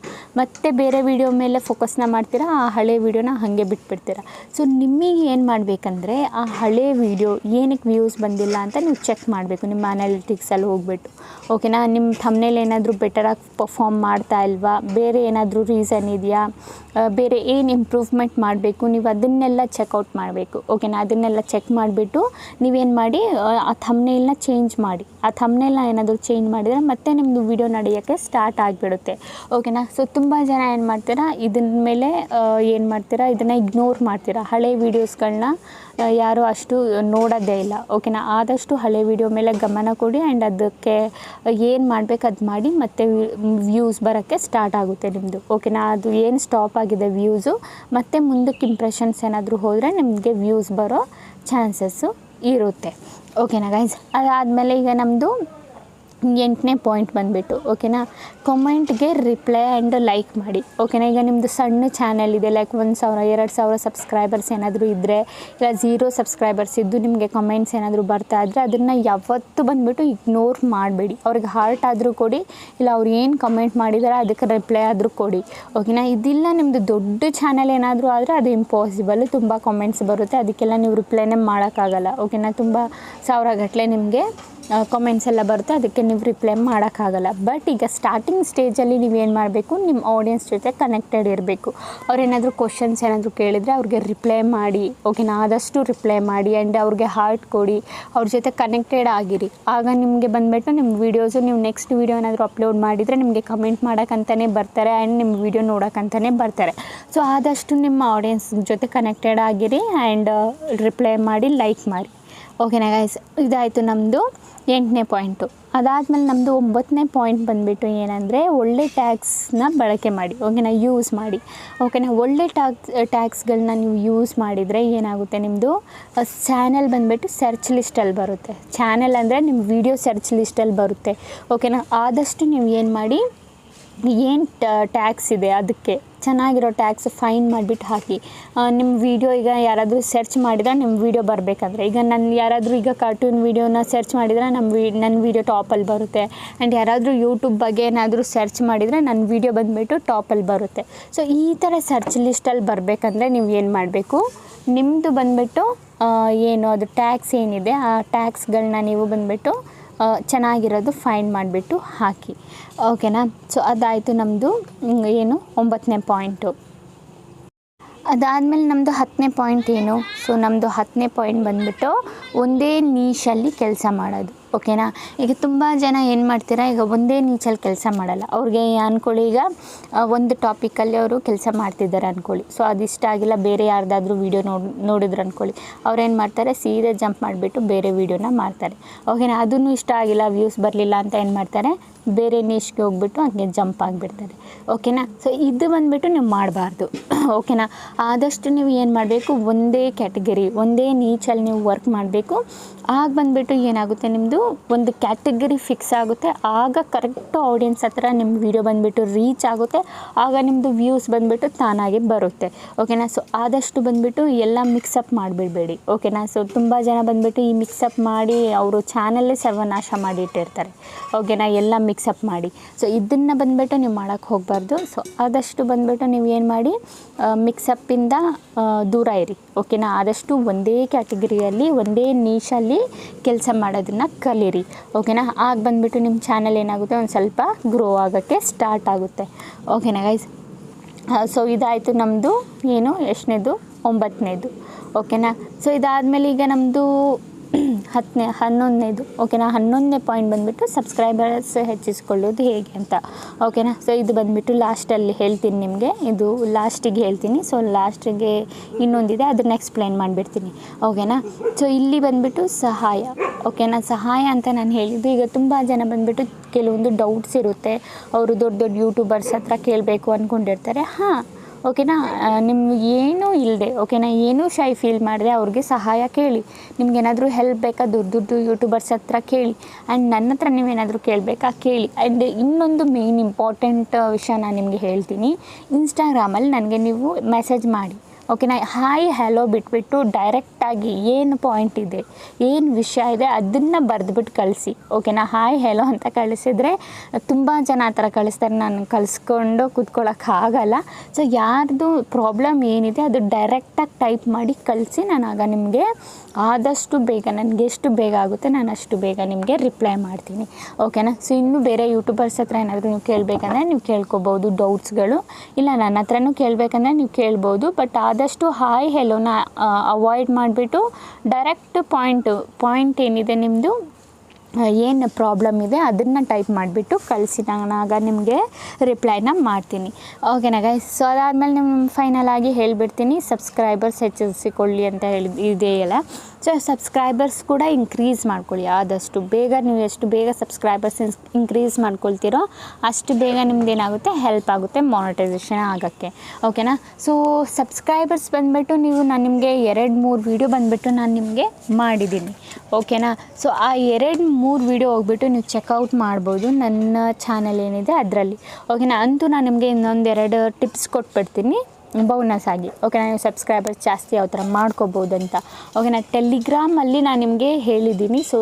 ಮತ್ತೆ ಬೇರೆ ವೀಡಿಯೋ ಮೇಲೆ ಫೋಕಸ್ನ ಮಾಡ್ತೀರಾ, ಆ ಹಳೆ ವೀಡಿಯೋನ ಹಾಗೆ ಬಿಟ್ಬಿಡ್ತೀರಾ. ಸೊ ನಿಮಗೆ ಏನು ಮಾಡಬೇಕಂದ್ರೆ, ಆ ಹಳೆ ವೀಡಿಯೋ ಏನಕ್ಕೆ ವ್ಯೂಸ್ ಬಂದಿಲ್ಲ ಅಂತ ನೀವು ಚೆಕ್ ಮಾಡಬೇಕು ನಿಮ್ಮ ಅನಾಲಿಟಿಕ್ಸಲ್ಲಿ ಹೋಗ್ಬಿಟ್ಟು ಓಕೆನಾ. ನಿಮ್ಮ ಥಂಬ್ನೇಲ್ ಏನಾದರೂ ಬೆಟರಾಗಿ ಪರ್ಫಾರ್ಮ್ ಮಾಡ್ತಾ ಇಲ್ವಾ, ಬೇರೆ ಏನಾದರೂ ರೀಸನ್ ಇದೆಯಾ, ಬೇರೆ ಏನು ಇಂಪ್ರೂವ್ಮೆಂಟ್ ಮಾಡಬೇಕು, ನೀವು ಅದನ್ನೆಲ್ಲ ಚೆಕ್ಔಟ್ ಮಾಡಬೇಕು ಓಕೆನಾ. ಅದನ್ನೆಲ್ಲ ಚೆಕ್ ಮಾಡಿಬಿಟ್ಟು ನೀವೇನು ಮಾಡಿ, ಆ ಥಂಬ್ನೇಲ್ನ ಚೇಂಜ್ ಮಾಡಿ. ಆ ಥಂಬ್ನೇಲ್ನ ಏನಾದರೂ ಚೇಂಜ್ ಮಾಡಿದರೆ ಮತ್ತೆ ನಿಮ್ಮದು ವೀಡಿಯೋ ನಡೆಯೋಕ್ಕೆ ಸ್ಟಾರ್ಟ್ ಆಗಿಬಿಡುತ್ತೆ ಓಕೆನಾ. ಸೊ ತುಂಬ ಜನ ಏನು ಮಾಡ್ತೀರಾ, ಇದನ್ನ ಮೇಲೆ ಏನು ಮಾಡ್ತೀರಾ, ಇದನ್ನು ಇಗ್ನೋರ್ ಮಾಡ್ತೀರಾ. ಹಳೆ ವೀಡಿಯೋಸ್ಗಳನ್ನ ಯಾರೂ ಅಷ್ಟು ನೋಡೋದೇ ಇಲ್ಲ ಓಕೆನಾ. ಆದಷ್ಟು ಹಳೆ ವೀಡಿಯೋ ಮೇಲೆ ಗಮನ ಕೊಡಿ ಆ್ಯಂಡ್ ಅದಕ್ಕೆ ಏನು ಮಾಡಬೇಕು ಅದು ಮಾಡಿ, ಮತ್ತು ವ್ಯೂಸ್ ಬರೋಕ್ಕೆ ಸ್ಟಾರ್ಟ್ ಆಗುತ್ತೆ ನಿಮ್ಮದು ಓಕೆನಾ. ಅದು ಏನು ಸ್ಟಾಪ್ ಆಗಿದೆ ವ್ಯೂಸು, ಮತ್ತು ಮುಂದಕ್ಕೆ ಇಂಪ್ರೆಷನ್ಸ್ ಏನಾದರೂ ಹೋದರೆ ನಿಮಗೆ ವ್ಯೂಸ್ ಬರೋ ಚಾನ್ಸಸ್ಸು ಇರುತ್ತೆ ಓಕೆನಾ ಗೈಸ್. ಅದಾದಮೇಲೆ ಈಗ ನಮ್ಮದು 8ನೇ ಪಾಯಿಂಟ್ ಬಂದುಬಿಟ್ಟು ಓಕೆನಾ, ಕಮೆಂಟ್ಗೆ ರಿಪ್ಲೈ ಆ್ಯಂಡ್ ಲೈಕ್ ಮಾಡಿ ಓಕೆನಾ. ಈಗ ನಿಮ್ಮದು ಸಣ್ಣ ಚಾನಲ್ ಇದೆ, ಲೈಕ್ 1,000-2,000 ಸಬ್ಸ್ಕ್ರೈಬರ್ಸ್ ಏನಾದರೂ ಇದ್ದರೆ, ಇಲ್ಲ 0 ಸಬ್ಸ್ಕ್ರೈಬರ್ಸ್ ಇದ್ದು ನಿಮಗೆ ಕಮೆಂಟ್ಸ್ ಏನಾದರೂ ಬರ್ತಾ ಇದ್ದರೆ ಅದನ್ನು ಯಾವತ್ತೂ ಬಂದುಬಿಟ್ಟು ಇಗ್ನೋರ್ ಮಾಡಬೇಡಿ. ಅವ್ರಿಗೆ ಹಾರ್ಟ್ ಆದರೂ ಕೊಡಿ, ಇಲ್ಲ ಅವ್ರು ಏನು ಕಮೆಂಟ್ ಮಾಡಿದ್ದಾರೆ ಅದಕ್ಕೆ ರಿಪ್ಲೈ ಆದರೂ ಕೊಡಿ ಓಕೆನಾ. ಇದಿಲ್ಲ ನಿಮ್ಮದು ದೊಡ್ಡ ಚಾನಲ್ ಏನಾದರೂ ಆದರೆ ಅದು ಇಂಪಾಸಿಬಲ್, ತುಂಬ ಕಮೆಂಟ್ಸ್ ಬರುತ್ತೆ, ಅದಕ್ಕೆಲ್ಲ ನೀವು ರಿಪ್ಲೈನೇ ಮಾಡೋಕ್ಕಾಗಲ್ಲ ಓಕೆನಾ. ತುಂಬ ಸಾವಿರಗಟ್ಟಲೆ ನಿಮಗೆ ಕಮೆಂಟ್ಸ್ ಎಲ್ಲ ಬರುತ್ತೆ, ಅದಕ್ಕೆ ನೀವು ರಿಪ್ಲೈ ಮಾಡೋಕ್ಕಾಗಲ್ಲ. ಬಟ್ ಈಗ ಸ್ಟಾರ್ಟಿಂಗ್ ಸ್ಟೇಜಲ್ಲಿ ನೀವೇನು ಮಾಡಬೇಕು, ನಿಮ್ಮ ಆಡಿಯನ್ಸ್ ಜೊತೆ ಕನೆಕ್ಟೆಡ್ ಇರಬೇಕು. ಅವ್ರೇನಾದರೂ ಕ್ವಶನ್ಸ್ ಏನಾದರೂ ಕೇಳಿದರೆ ಅವ್ರಿಗೆ ರಿಪ್ಲೈ ಮಾಡಿ ಓಕೆನಾ. ಆದಷ್ಟು ರಿಪ್ಲೈ ಮಾಡಿ ಆ್ಯಂಡ್ ಅವ್ರಿಗೆ ಹಾರ್ಟ್ ಕೊಡಿ, ಅವ್ರ ಜೊತೆ ಕನೆಕ್ಟೆಡ್ ಆಗಿರಿ. ಆಗ ನಿಮಗೆ ಬಂದುಬಿಟ್ಟು ನಿಮ್ಮ ವೀಡಿಯೋಸು, ನೀವು ನೆಕ್ಸ್ಟ್ ವೀಡಿಯೋ ಏನಾದರೂ ಅಪ್ಲೋಡ್ ಮಾಡಿದರೆ ನಿಮಗೆ ಕಮೆಂಟ್ ಮಾಡೋಕ್ಕಂತಲೇ ಬರ್ತಾರೆ ಆ್ಯಂಡ್ ನಿಮ್ಮ ವೀಡಿಯೋ ನೋಡೋಕ್ಕಂತಲೇ ಬರ್ತಾರೆ. ಸೊ ಆದಷ್ಟು ನಿಮ್ಮ ಆಡಿಯನ್ಸ್ ಜೊತೆ ಕನೆಕ್ಟೆಡ್ ಆಗಿರಿ ಆ್ಯಂಡ್ ರಿಪ್ಲೈ ಮಾಡಿ, ಲೈಕ್ ಮಾಡಿ ಓಕೆನಾ ಗೈಸ್. ಇದಾಯಿತು ನಮ್ಮದು 8ನೇ ಪಾಯಿಂಟು. ಅದಾದಮೇಲೆ ನಮ್ಮದು 9ನೇ ಪಾಯಿಂಟ್ ಬಂದುಬಿಟ್ಟು ಏನಂದರೆ, ಒಳ್ಳೆ ಟ್ಯಾಗ್ಸ್ನ ಬಳಕೆ ಮಾಡಿ ಓಕೆನಾ, ಯೂಸ್ ಮಾಡಿ ಓಕೆನಾ. ಒಳ್ಳೆ ಟ್ಯಾಗ್ಸ್ಗಳನ್ನ ನೀವು ಯೂಸ್ ಮಾಡಿದರೆ ಏನಾಗುತ್ತೆ, ನಿಮ್ಮದು ಚಾನಲ್ ಬಂದುಬಿಟ್ಟು ಸರ್ಚ್ ಲಿಸ್ಟಲ್ಲಿ ಬರುತ್ತೆ. ಚಾನಲ್ ಅಂದರೆ ನಿಮ್ಮ ವೀಡಿಯೋ ಸರ್ಚ್ ಲಿಸ್ಟಲ್ಲಿ ಬರುತ್ತೆ ಓಕೆನಾ. ಆದಷ್ಟು ನೀವು ಏನು ಮಾಡಿ, ಏನು ಟ್ಯಾಗ್ಸ್ ಇದೆ ಅದಕ್ಕೆ ಚೆನ್ನಾಗಿರೋ ಟ್ಯಾಗ್ಸ್ ಫೈಂಡ್ ಮಾಡಿಬಿಟ್ಟು ಹಾಕಿ. ನಿಮ್ಮ ವೀಡಿಯೋ ಈಗ ಯಾರಾದರೂ ಸರ್ಚ್ ಮಾಡಿದರೆ ನಿಮ್ಮ ವೀಡಿಯೋ ಬರಬೇಕಂದ್ರೆ, ಈಗ ಯಾರಾದರೂ ಈಗ ಕಾರ್ಟೂನ್ ವೀಡಿಯೋನ ಸರ್ಚ್ ಮಾಡಿದರೆ ನನ್ನ ವೀಡಿಯೋ ಟಾಪಲ್ಲಿ ಬರುತ್ತೆ. ಆ್ಯಂಡ್ ಯಾರಾದರೂ ಯೂಟ್ಯೂಬ್ ಬಗ್ಗೆ ಏನಾದರೂ ಸರ್ಚ್ ಮಾಡಿದರೆ ನನ್ನ ವೀಡಿಯೋ ಬಂದುಬಿಟ್ಟು ಟಾಪಲ್ಲಿ ಬರುತ್ತೆ. ಸೊ ಈ ಥರ ಸರ್ಚ್ ಲಿಸ್ಟಲ್ಲಿ ಬರಬೇಕಂದ್ರೆ ನೀವು ಏನು ಮಾಡಬೇಕು, ನಿಮ್ಮದು ಬಂದುಬಿಟ್ಟು ಏನು ಅದು ಟ್ಯಾಗ್ಸ್ ಏನಿದೆ ಆ ಟ್ಯಾಗ್ಸ್ಗಳನ್ನ ನೀವು ಬಂದುಬಿಟ್ಟು ಚೆನ್ನಾಗಿರೋದು ಫೈಂಡ್ ಮಾಡಿಬಿಟ್ಟು ಹಾಕಿ ಓಕೆನಾ. ಸೊ ಅದಾಯಿತು ನಮ್ಮದು ಏನು 9ನೇ ಪಾಯಿಂಟು. ಅದಾದಮೇಲೆ ನಮ್ಮದು 10ನೇ ಪಾಯಿಂಟ್ ಏನು, ಸೊ ನಮ್ಮದು 10ನೇ ಪಾಯಿಂಟ್ ಬಂದುಬಿಟ್ಟು ಒಂದೇ ನೀಶಲ್ಲಿ ಕೆಲಸ ಮಾಡೋದು ಓಕೆನಾ. ಈಗ ತುಂಬ ಜನ ಏನು ಮಾಡ್ತೀರಾ, ಈಗ ಒಂದೇ ನೀಚಲ್ಲಿ ಕೆಲಸ ಮಾಡಲ್ಲ. ಅವ್ರಿಗೆ ಅಂದ್ಕೊಳ್ಳಿ, ಈಗ ಒಂದು ಟಾಪಿಕಲ್ಲಿ ಅವರು ಕೆಲಸ ಮಾಡ್ತಿದ್ದಾರೆ ಅಂದ್ಕೊಳ್ಳಿ. ಸೊ ಅದಿಷ್ಟ ಆಗಿಲ್ಲ, ಬೇರೆ ಯಾರ್ದಾದ್ರೂ ವೀಡಿಯೋ ನೋಡಿದ್ರು ಅಂದ್ಕೊಳ್ಳಿ, ಅವ್ರೇನು ಮಾಡ್ತಾರೆ, ಸೀದಾ ಜಂಪ್ ಮಾಡಿಬಿಟ್ಟು ಬೇರೆ ವೀಡಿಯೋನ ಮಾಡ್ತಾರೆ ಓಕೆನಾ. ಅದನ್ನು ಇಷ್ಟ ಆಗಿಲ್ಲ, ವ್ಯೂಸ್ ಬರಲಿಲ್ಲ ಅಂತ ಏನು ಮಾಡ್ತಾರೆ, ಬೇರೆ ನೀಶ್ಗೆ ಹೋಗ್ಬಿಟ್ಟು ಹಂಗೆ ಜಂಪ್ ಆಗಿಬಿಡ್ತಾರೆ ಓಕೆನಾ. ಸೊ ಇದು ಬಂದುಬಿಟ್ಟು ನೀವು ಮಾಡಬಾರ್ದು ಓಕೆನಾ. ಆದಷ್ಟು ನೀವು ಏನು ಮಾಡಬೇಕು, ಒಂದೇ ಕ್ಯಾಟಗರಿ, ಒಂದೇ ನೀಚಲ್ಲಿ ನೀವು ವರ್ಕ್ ಮಾಡಬೇಕು. ಆಗ ಬಂದುಬಿಟ್ಟು ಏನಾಗುತ್ತೆ, ನಿಮ್ಮದು ಒಂದು ಕ್ಯಾಟಗರಿ ಫಿಕ್ಸ್ ಆಗುತ್ತೆ. ಆಗ ಕರೆಕ್ಟು ಆಡಿಯನ್ಸ್ ಹತ್ರ ನಿಮ್ಮ ವೀಡಿಯೋ ಬಂದುಬಿಟ್ಟು ರೀಚ್ ಆಗುತ್ತೆ. ಆಗ ನಿಮ್ಮದು ವ್ಯೂಸ್ ಬಂದುಬಿಟ್ಟು ತಾನಾಗೆ ಬರುತ್ತೆ ಓಕೆನಾ. ಸೊ ಆದಷ್ಟು ಬಂದುಬಿಟ್ಟು ಎಲ್ಲ ಮಿಕ್ಸಪ್ ಮಾಡಿಬಿಡಬೇಡಿ ಓಕೆನಾ. ಸೊ ತುಂಬ ಜನ ಬಂದುಬಿಟ್ಟು ಈ ಮಿಕ್ಸಪ್ ಮಾಡಿ ಅವರು ಚಾನಲ್ಲೇ ಸರ್ವನಾಶ ಮಾಡಿಟ್ಟಿರ್ತಾರೆ ಓಕೆನಾ, ಎಲ್ಲ ಮಿಕ್ಸಪ್ ಮಾಡಿ. ಸೊ ಇದನ್ನು ಬಂದುಬಿಟ್ಟು ನೀವು ಮಾಡೋಕ್ಕೆ ಹೋಗಬಾರ್ದು. ಸೊ ಆದಷ್ಟು ಬಂದುಬಿಟ್ಟು ನೀವು ಏನು ಮಾಡಿ, ಮಿಕ್ಸಪ್ಪಿಂದ ದೂರ ಇರಿ ಓಕೆನಾ. ಆದಷ್ಟು ಒಂದೇ ಕ್ಯಾಟಗರಿಯಲ್ಲಿ ಒಂದೇ ನೀಶಲ್ಲಿ ಕೆಲಸ ಮಾಡೋದನ್ನು ಕಲೀರಿ ಓಕೆನಾ. ಆಗ ಬಂದುಬಿಟ್ಟು ನಿಮ್ಮ ಚಾನಲ್ ಏನಾಗುತ್ತೆ, ಒಂದು ಸ್ವಲ್ಪ ಗ್ರೋ ಆಗೋಕ್ಕೆ ಸ್ಟಾರ್ಟ್ ಆಗುತ್ತೆ ಓಕೆನಾ ಗೈಸ್. ಸೊ ಇದಾಯಿತು ನಮ್ಮದು ಏನು ಎಷ್ಟನೇದು, 9ನೇದು ಓಕೆನಾ. ಸೊ ಇದಾದಮೇಲೆ ಈಗ ನಮ್ಮದು 11ನೇದು ಓಕೆನಾ. 11ನೇ ಪಾಯಿಂಟ್ ಬಂದುಬಿಟ್ಟು ಸಬ್ಸ್ಕ್ರೈಬರ್ಸ್ ಹೆಚ್ಚಿಸ್ಕೊಳ್ಳೋದು ಹೇಗೆ ಅಂತ ಓಕೆನಾ. ಸೊ ಇದು ಬಂದುಬಿಟ್ಟು ಲಾಸ್ಟಲ್ಲಿ ಹೇಳ್ತೀನಿ ನಿಮಗೆ, ಇದು ಲಾಸ್ಟಿಗೆ ಹೇಳ್ತೀನಿ. ಸೊ ಲಾಸ್ಟಿಗೆ ಇನ್ನೊಂದಿದೆ, ಅದನ್ನು ಎಕ್ಸ್ಪ್ಲೈನ್ ಮಾಡಿಬಿಡ್ತೀನಿ ಓಕೆನಾ. ಸೊ ಇಲ್ಲಿ ಬಂದುಬಿಟ್ಟು ಸಹಾಯ ಓಕೆನಾ. ಸಹಾಯ ಅಂತ ನಾನು ಹೇಳಿದ್ದು, ಈಗ ತುಂಬ ಜನ ಬಂದುಬಿಟ್ಟು ಕೆಲವೊಂದು ಡೌಟ್ಸ್ ಇರುತ್ತೆ, ಅವರು ದೊಡ್ಡ ದೊಡ್ಡ ಯೂಟ್ಯೂಬರ್ಸ್ ಹತ್ರ ಕೇಳಬೇಕು ಅಂದ್ಕೊಂಡಿರ್ತಾರೆ. ಹಾಂ ಓಕೆನಾ. ನಿಮ್ಗೆ ಏನೂ ಇಲ್ಲದೆ ಓಕೆನಾ, ಏನೂ ಶೈ ಫೀಲ್ ಮಾಡಿದೆ ಅವ್ರಿಗೆ ಸಹಾಯ ಕೇಳಿ. ನಿಮ್ಗೇನಾದರೂ ಹೆಲ್ಪ್ ಬೇಕಾ ದೊಡ್ಡ ಯೂಟ್ಯೂಬರ್ಸ್ ಹತ್ರ ಕೇಳಿ. ಆ್ಯಂಡ್ ನನ್ನ ಹತ್ರ ನೀವೇನಾದರೂ ಕೇಳಬೇಕಾ ಕೇಳಿ. ಆ್ಯಂಡ್ ಇನ್ನೊಂದು ಮೇನ್ ಇಂಪಾರ್ಟೆಂಟ್ ವಿಷಯ ನಾನು ನಿಮಗೆ ಹೇಳ್ತೀನಿ. ಇನ್ಸ್ಟಾಗ್ರಾಮಲ್ಲಿ ನನಗೆ ನೀವು ಮೆಸೇಜ್ ಮಾಡಿ ಓಕೆನಾ. ಹಾಯ್ ಹಲೋ ಬಿಟ್ಬಿಟ್ಟು ಡೈರೆಕ್ಟಾಗಿ ಏನು ಪಾಯಿಂಟ್ ಇದೆ, ಏನು ವಿಷಯ ಇದೆ ಅದನ್ನು ಬರೆದ್ಬಿಟ್ಟು ಕಳಿಸಿ ಓಕೆನಾ. ಹಾಯ್ ಹೆಲೋ ಅಂತ ಕಳಿಸಿದರೆ ತುಂಬ ಜನ ಆ ಥರ ಕಳಿಸ್ತಾರೆ, ನಾನು ಕಳಿಸ್ಕೊಂಡು ಕೂತ್ಕೊಳ್ಳೋಕ್ಕಾಗಲ್ಲ. ಸೊ ಯಾರ್ದು ಪ್ರಾಬ್ಲಮ್ ಏನಿದೆ ಅದು ಡೈರೆಕ್ಟಾಗಿ ಟೈಪ್ ಮಾಡಿ ಕಳಿಸಿ. ನಾನು ಆಗ ನಿಮಗೆ ಆದಷ್ಟು ಬೇಗ, ನನಗೆ ಎಷ್ಟು ಬೇಗ ಆಗುತ್ತೆ ನಾನು ಅಷ್ಟು ಬೇಗ ನಿಮಗೆ ರಿಪ್ಲೈ ಮಾಡ್ತೀನಿ ಓಕೆನಾ. ಸೊ ಇನ್ನೂ ಬೇರೆ ಯೂಟ್ಯೂಬರ್ಸ್ ಹತ್ರ ಏನಾದರೂ ನೀವು ಕೇಳಬೇಕಂದ್ರೆ ನೀವು ಕೇಳ್ಕೊಬೋದು ಡೌಟ್ಸ್ಗಳು. ಇಲ್ಲ ನನ್ನ ಹತ್ರನೂ ಕೇಳಬೇಕಂದ್ರೆ ನೀವು ಕೇಳ್ಬೋದು. ಬಟ್ ಆದಷ್ಟು ಹಾಯ್ ಹೆಲೋನ ಅವಾಯ್ಡ್ ಮಾಡಿಬಿಟ್ಟು ಡೈರೆಕ್ಟ್ ಪಾಯಿಂಟ್ ಏನಿದೆ ನಿಮ್ಮದು, ಏನು ಪ್ರಾಬ್ಲಮ್ ಇದೆ ಅದನ್ನು ಟೈಪ್ ಮಾಡಿಬಿಟ್ಟು ಕಳಿಸಿ. ನಾನು ಆಗ ನಿಮಗೆ ರಿಪ್ಲೈನ ಮಾಡ್ತೀನಿ ಓಕೆನಾ ಗೈಸ್. ಸೊ ಅದಾದಮೇಲೆ ನಿಮ್ಮ ಫೈನಲ್ ಆಗಿ ಹೇಳಿಬಿಡ್ತೀನಿ, ಸಬ್ಸ್ಕ್ರೈಬರ್ಸ್ ಹೆಚ್ಚಿಸಿಕೊಳ್ಳಿ ಅಂತ ಇದೆಯಲ್ಲ. ಸೊ ಸಬ್ಸ್ಕ್ರೈಬರ್ಸ್ ಕೂಡ ಇನ್ಕ್ರೀಸ್ ಮಾಡ್ಕೊಳ್ಳಿ ಆದಷ್ಟು ಬೇಗ. ನೀವು ಎಷ್ಟು ಬೇಗ ಸಬ್ಸ್ಕ್ರೈಬರ್ಸ್ ಇನ್ಕ್ರೀಸ್ ಮಾಡ್ಕೊಳ್ತೀರೋ ಅಷ್ಟು ಬೇಗ ನಿಮ್ದು ಏನಾಗುತ್ತೆ, ಹೆಲ್ಪ್ ಆಗುತ್ತೆ ಮಾನಿಟೈಸೇಷನ್ ಆಗೋಕ್ಕೆ ಓಕೆನಾ. ಸೊ ಸಬ್ಸ್ಕ್ರೈಬರ್ಸ್ ಬಂದುಬಿಟ್ಟು ನಾನು ನಿಮಗೆ 2-3 ವೀಡಿಯೋ ಬಂದುಬಿಟ್ಟು ನಾನು ನಿಮಗೆ ಮಾಡಿದ್ದೀನಿ ಓಕೆನಾ. ಸೊ ಆ 2-3 ವೀಡಿಯೋ ಹೋಗ್ಬಿಟ್ಟು ನೀವು ಚೆಕ್ಔಟ್ ಮಾಡ್ಬೋದು ನನ್ನ ಚಾನಲ್ ಏನಿದೆ ಅದರಲ್ಲಿ ಓಕೆನಾ. ಅಂತೂ ನಾನು ನಿಮಗೆ ಇನ್ನೊಂದೆರಡು ಟಿಪ್ಸ್ ಕೊಟ್ಬಿಡ್ತೀನಿ ಬೋನಸ್ ಆಗಿ ಓಕೆನಾ. ನೀವು ಸಬ್ಸ್ಕ್ರೈಬರ್ಸ್ ಜಾಸ್ತಿ ಯಾವ ಥರ ಮಾಡ್ಕೋಬೋದು ಅಂತ ಓಕೆನಾ. ಟೆಲಿಗ್ರಾಮಲ್ಲಿ ನಾನು ನಿಮಗೆ ಹೇಳಿದ್ದೀನಿ. ಸೊ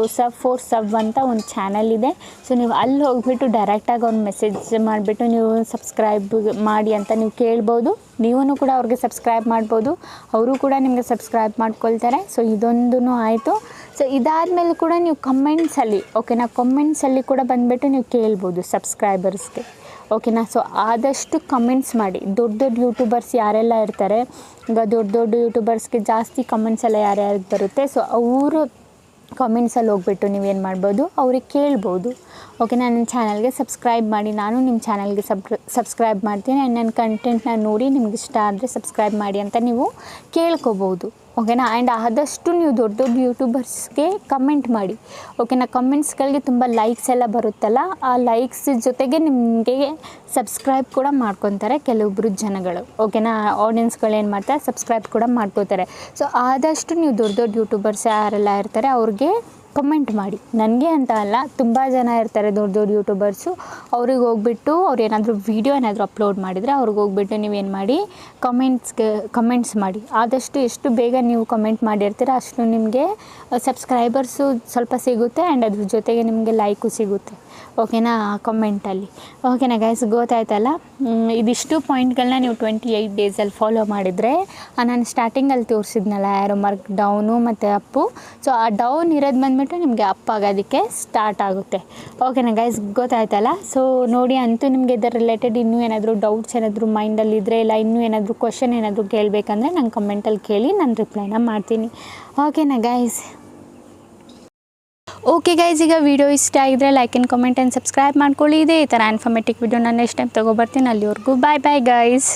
ಸಬ್ ಅಂತ ಒಂದು ಚಾನಲ್ ಇದೆ. ಸೊ ನೀವು ಅಲ್ಲಿ ಹೋಗ್ಬಿಟ್ಟು ಡೈರೆಕ್ಟಾಗಿ ಅವ್ನು ಮೆಸೇಜ್ ಮಾಡಿಬಿಟ್ಟು ನೀವು ಸಬ್ಸ್ಕ್ರೈಬ್ ಮಾಡಿ ಅಂತ ನೀವು ಕೇಳ್ಬೋದು. ನೀವೂ ಕೂಡ ಅವ್ರಿಗೆ ಸಬ್ಸ್ಕ್ರೈಬ್ ಮಾಡ್ಬೋದು, ಅವರು ಕೂಡ ನಿಮಗೆ ಸಬ್ಸ್ಕ್ರೈಬ್ ಮಾಡ್ಕೊಳ್ತಾರೆ. ಸೊ ಇದೊಂದೂ ಆಯಿತು. ಸೊ ಇದಾದಮೇಲೆ ಕೂಡ ನೀವು ಕಮೆಂಟ್ಸಲ್ಲಿ ಓಕೆನಾ, ಕಮೆಂಟ್ಸಲ್ಲಿ ಕೂಡ ಬಂದುಬಿಟ್ಟು ನೀವು ಕೇಳ್ಬೋದು ಸಬ್ಸ್ಕ್ರೈಬರ್ಸ್ಗೆ ಓಕೆನಾ. ಸೊ ಆದಷ್ಟು ಕಮೆಂಟ್ಸ್ ಮಾಡಿ. ದೊಡ್ಡ ಯೂಟ್ಯೂಬರ್ಸ್ ಯಾರೆಲ್ಲ ಇರ್ತಾರೆ, ಈಗ ದೊಡ್ಡ ಯೂಟ್ಯೂಬರ್ಸ್ಗೆ ಜಾಸ್ತಿ ಕಮೆಂಟ್ಸ್ ಎಲ್ಲ ಯಾರ್ಯಾರಿಗೆ ಬರುತ್ತೆ. ಸೊ ಅವರು ಕಮೆಂಟ್ಸಲ್ಲಿ ಹೋಗ್ಬಿಟ್ಟು ನೀವೇನು ಮಾಡ್ಬೋದು, ಅವ್ರಿಗೆ ಕೇಳ್ಬೋದು ಓಕೆನಾ. ನನ್ನ ಚಾನಲ್ಗೆ ಸಬ್ಸ್ಕ್ರೈಬ್ ಮಾಡಿ, ನಾನು ನಿಮ್ಮ ಚಾನಲ್ಗೆ ಸಬ್ಸ್ಕ್ರೈಬ್ ಮಾಡ್ತೀನಿ. ಆ್ಯಂಡ್ ನನ್ನ ಕಂಟೆಂಟ್ನ ನೋಡಿ ನಿಮ್ಗೆ ಇಷ್ಟ ಆದರೆ ಸಬ್ಸ್ಕ್ರೈಬ್ ಮಾಡಿ ಅಂತ ನೀವು ಕೇಳ್ಕೊಬೋದು ಓಕೆನಾ. ಆ್ಯಂಡ್ ಆದಷ್ಟು ನೀವು ದೊಡ್ಡ ಯೂಟ್ಯೂಬರ್ಸ್ಗೆ ಕಮೆಂಟ್ ಮಾಡಿ ಓಕೆನಾ. ಕಮೆಂಟ್ಸ್ಗಳಿಗೆ ತುಂಬ ಲೈಕ್ಸ್ ಎಲ್ಲ ಬರುತ್ತಲ್ಲ, ಆ ಲೈಕ್ಸ್ ಜೊತೆಗೆ ನಿಮಗೆ ಸಬ್ಸ್ಕ್ರೈಬ್ ಕೂಡ ಮಾಡ್ಕೊತಾರೆ ಕೆಲವೊಬ್ಬರು ಜನಗಳು ಓಕೆನಾ. ಆಡಿಯನ್ಸ್ಗಳು ಏನು ಮಾಡ್ತಾರೆ, ಸಬ್ಸ್ಕ್ರೈಬ್ ಕೂಡ ಮಾಡ್ಕೋತಾರೆ. ಸೊ ಆದಷ್ಟು ನೀವು ದೊಡ್ಡ ಯೂಟ್ಯೂಬರ್ಸ್ ಯಾರೆಲ್ಲ ಇರ್ತಾರೆ ಅವ್ರಿಗೆ ಕಮೆಂಟ್ ಮಾಡಿ. ನನಗೆ ಅಂತ ಅಲ್ಲ, ತುಂಬ ಜನ ಇರ್ತಾರೆ ದೊಡ್ಡ ಯೂಟ್ಯೂಬರ್ಸು. ಅವ್ರಿಗೆ ಹೋಗ್ಬಿಟ್ಟು ಅವ್ರು ಏನಾದರೂ ವೀಡಿಯೋ ಏನಾದರೂ ಅಪ್ಲೋಡ್ ಮಾಡಿದರೆ ಅವ್ರಿಗೆ ಹೋಗ್ಬಿಟ್ಟು ನೀವೇನು ಮಾಡಿ, ಕಮೆಂಟ್ಸ್ ಮಾಡಿ. ಆದಷ್ಟು ಎಷ್ಟು ಬೇಗ ನೀವು ಕಮೆಂಟ್ ಮಾಡಿರ್ತೀರ ಅಷ್ಟು ನಿಮಗೆ ಸಬ್ಸ್ಕ್ರೈಬರ್ಸು ಸ್ವಲ್ಪ ಸಿಗುತ್ತೆ. ಆ್ಯಂಡ್ ಅದ್ರ ಜೊತೆಗೆ ನಿಮಗೆ ಲೈಕು ಸಿಗುತ್ತೆ ಓಕೆನಾ ಕಮೆಂಟಲ್ಲಿ ಓಕೆನಾ ಗೈಸ್. ಗೊತ್ತಾಯ್ತಲ್ಲ, ಇದಿಷ್ಟು ಪಾಯಿಂಟ್ಗಳನ್ನ ನೀವು 28 ಡೇಸಲ್ಲಿ ಫಾಲೋ ಮಾಡಿದರೆ, ನಾನು ಸ್ಟಾರ್ಟಿಂಗಲ್ಲಿ ತೋರಿಸಿದ್ನಲ್ಲ ಯಾರೋ ಮಾರ್ಕ್ ಡೌನು ಮತ್ತು ಅಪ್ಪು. ಸೊ ಆ ಡೌನ್ ಇರೋದು ಬಂದುಬಿಟ್ಟು ನಿಮಗೆ ಅಪ್ ಆಗೋದಕ್ಕೆ ಸ್ಟಾರ್ಟ್ ಆಗುತ್ತೆ ಓಕೆನಾ ಗೈಸ್. ಗೊತ್ತಾಯ್ತಲ್ಲ. ಸೊ ನೋಡಿ, ಅಂತೂ ನಿಮಗೆ ಇದರ ರಿಲೇಟೆಡ್ ಇನ್ನೂ ಏನಾದರೂ ಡೌಟ್ಸ್ ಏನಾದರೂ ಮೈಂಡಲ್ಲಿದ್ದರೆ, ಇಲ್ಲ ಇನ್ನೂ ಏನಾದರೂ ಕ್ವಶನ್ ಏನಾದರೂ ಕೇಳಬೇಕಂದ್ರೆ ನಂಗೆ ಕಮೆಂಟಲ್ಲಿ ಕೇಳಿ ನಾನು ರಿಪ್ಲೈನ ಮಾಡ್ತೀನಿ ಓಕೆನಾ ಗೈಸ್. ಓಕೆ ಗೈಸ್, ಈಗ ವಿಡಿಯೋ ಇಷ್ಟ ಆಗಿದ್ರೆ like and comment and subscribe ಮಾಡ್ಕೊಳ್ಳಿ. ಇದೇ ಈ ಥರ ಇನ್ಫಾರ್ಮೇಟಿವ್ ವಿಡಿಯೋ ನಾನು ನೆಕ್ಸ್ಟ್ ಟೈಮ್ ತೊಗೊಬರ್ತೀನಿ. ಅಲ್ಲಿವರೆಗೂ ಬಾಯ್ ಗೈಸ್.